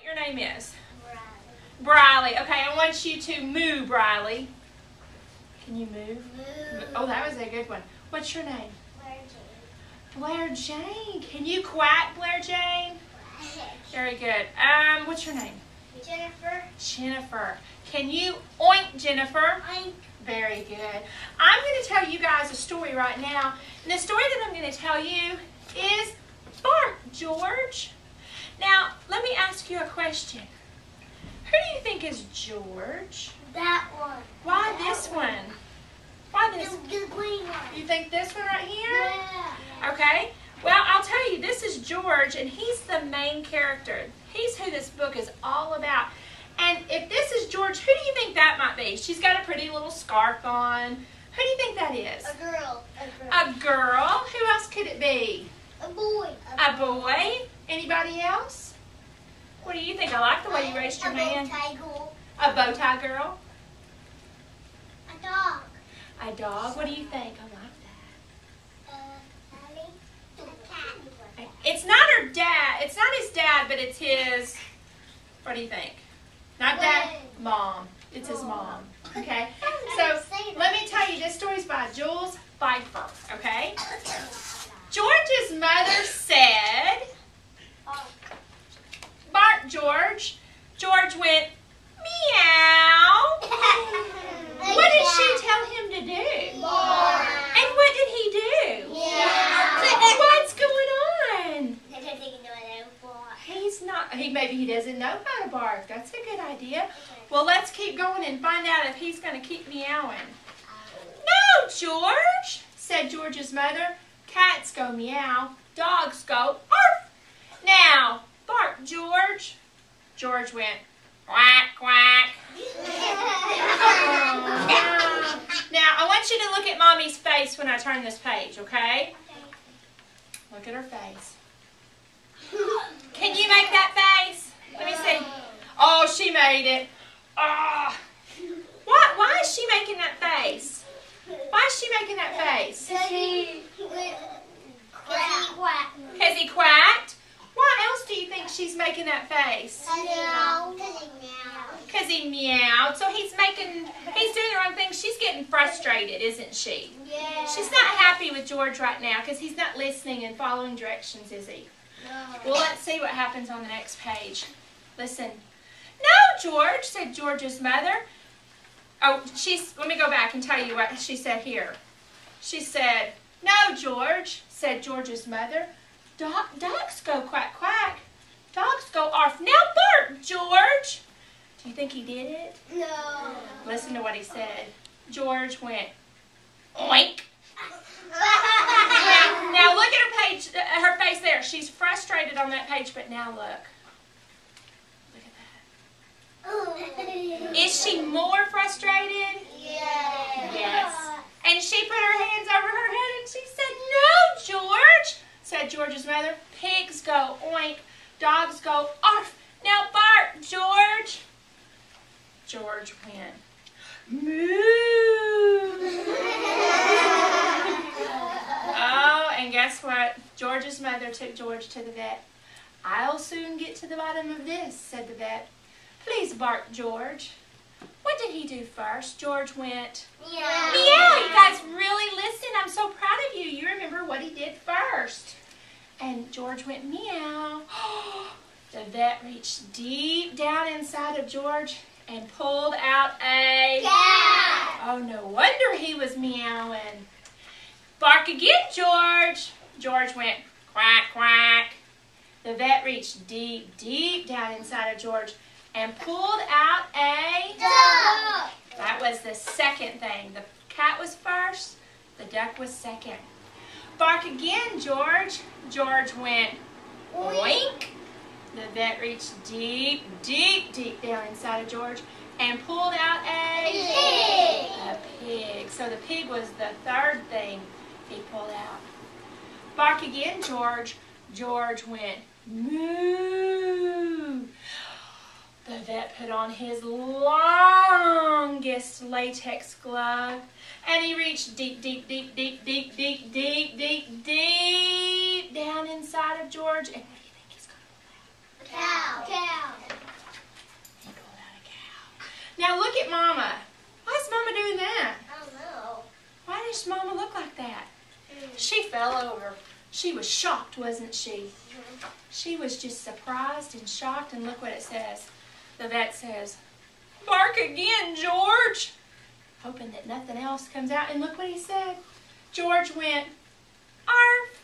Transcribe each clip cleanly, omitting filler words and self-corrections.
Your name is? Briley. Okay, I want you to moo, Briley. Can you move? Oh, that was a good one. What's your name? Blair Jane. Can you quack, Blair Jane? Very good. What's your name? Jennifer. Jennifer. Can you oink, Jennifer? Oink. Very good. I'm going to tell you guys a story right now. And the story that I'm going to tell you is Bark, George. Now, let me ask you a question. Who do you think is George? That one. Why this one? Why this? The green one. You think this one right here? Yeah. Okay. Well, I'll tell you, this is George, and he's the main character. He's who this book is all about. And if this is George, who do you think that might be? She's got a pretty little scarf on. Who do you think that is? A girl. A girl? Who else could it be? A boy. A boy? Anybody else? What do you think? I like the way you raised your hand. A bow tie girl. A bow tie girl? A dog. A dog? What do you think? I like A cat. It's not her dad. It's not his dad, but it's his, what do you think? Not dad, mom. It's his mom. Okay? So, let me tell you, this story's by Jules Pfeiffer. Okay? George's mother said, Bark, George. George went, meow. What did she tell him to do? Bark. And what did he do? Yeah. What's going on? He's not, maybe he doesn't know how to bark. That's a good idea. Well, let's keep going and find out if he's going to keep meowing. No, George, said George's mother. Cats go meow, dogs go arf. Now, bark, George. George went quack, quack. Now, I want you to look at Mommy's face when I turn this page, okay? Look at her face. Can you make that face? Let me see. Oh, she made it. Oh. Why is she making that face? Why is she making that face? Has he quacked? Why else do you think she's making that face? Because he meowed. So he's doing the wrong thing. She's getting frustrated, isn't she? Yeah. She's not happy with George right now because he's not listening and following directions, is he? Well, let's see what happens on the next page. Listen. No, George, said George's mother. Oh, let me go back and tell you what she said here. She said, no, George, said George's mother. Dogs go quack, quack. Dogs go arf. Now bark, George. Do you think he did it? No. Listen to what he said. George went, oink. Now look at her face there. She's frustrated on that page, but now look. Look at that. Is she more frustrated? Yes. And she put her hands over her head and she said, no, George, said George's mother. Pigs go oink, dogs go arf. Now bark, George. George went, moo. Oh, and guess what? George's mother took George to the vet. I'll soon get to the bottom of this, said the vet. Please bark, George. What did he do first? George went, Meow. meow. You guys really listen. I'm so proud of you. You remember what he did first. And George went, meow. The vet reached deep down inside of George and pulled out a cat. Oh, no wonder he was meowing. Bark again, George. George went quack, quack. The vet reached deep, deep down inside of George and pulled out a duck. That was the second thing. The cat was first, the duck was second. Bark again, George. George went oink. The vet reached deep, deep, deep down inside of George and pulled out a pig. A pig. So the pig was the third thing he pulled out. Bark again, George. George went moo. The vet put on his longest latex glove and he reached deep, deep, deep, deep, deep, deep, deep, deep, deep down inside of George. And what do you think he's going to pull out? Cow. Now look at Mama. Why is Mama doing that? I don't know. Why does Mama look like that? She fell over. She was shocked, wasn't she? She was just surprised and shocked, and look what it says. The vet says, "Bark again, George." Hoping that nothing else comes out, and look what he said. George went, "Arf."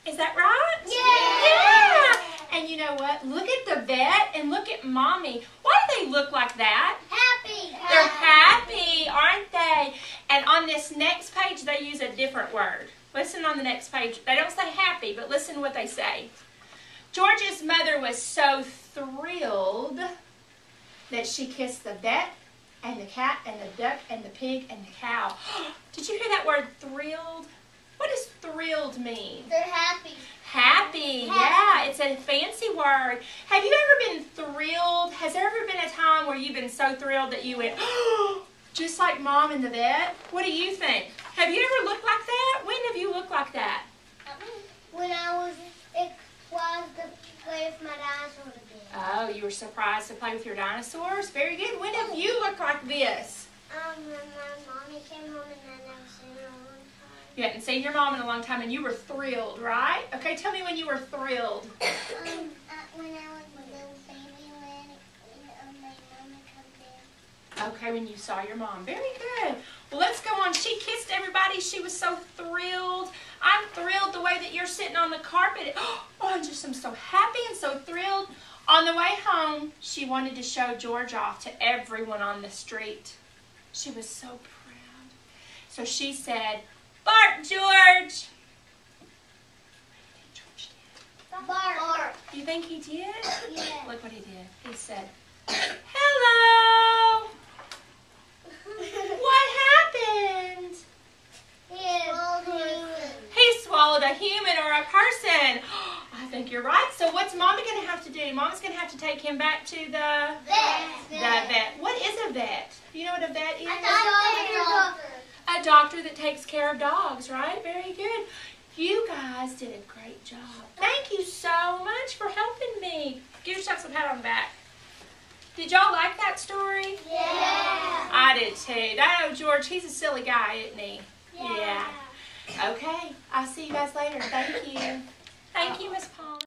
Is that right? Yeah. And you know what? Look at the vet and look at Mommy. Why do they look like that? Happy. They're happy, aren't they? And on this next page, they use a different word. Listen on the next page. They don't say happy, but listen to what they say. George's mother was so thrilled that she kissed the vet and the cat and the duck and the pig and the cow. Did you hear that word thrilled? What does thrilled mean? They're happy. Happy, yeah, it's a fancy word. Have you ever been thrilled? Has there ever been a time where you've been so thrilled that you went, just like Mom and the vet? What do you think? Have you ever looked like that? When have you looked like that? When I was to play with my dinosaurs again. Oh, you were surprised to play with your dinosaurs? Very good. When have you looked like this? When my mommy came home and I never seen her in a long time. You hadn't seen your mom in a long time and you were thrilled, right? Okay, tell me when you were thrilled. When I was a little baby when my mama comes in. Okay, when you saw your mom. Very good. Well, let's go on. She kissed everybody. She was so thrilled. I'm thrilled the way that you're sitting on the carpet. Oh, I'm so happy and so thrilled. On the way home, she wanted to show George off to everyone on the street. She was so proud. So she said, "Bark, George." What do you think George did? Bark. You think he did? Yeah. Look what he did. He said, "Hello." What happened? He swallowed a human or a person. I think you're right. So what's Mama going to have to do? Mama's going to have to take him back to the vet. What is a vet? Do you know what a vet is? A doctor that takes care of dogs, right? Very good. You guys did a great job. Thank you so much for helping me. Give yourself some pat on the back. Did y'all like that story? Yeah. I did too. I know George, he's a silly guy, isn't he? Yeah. Okay. I'll see you guys later. Thank you. Thank you, Miss Paul.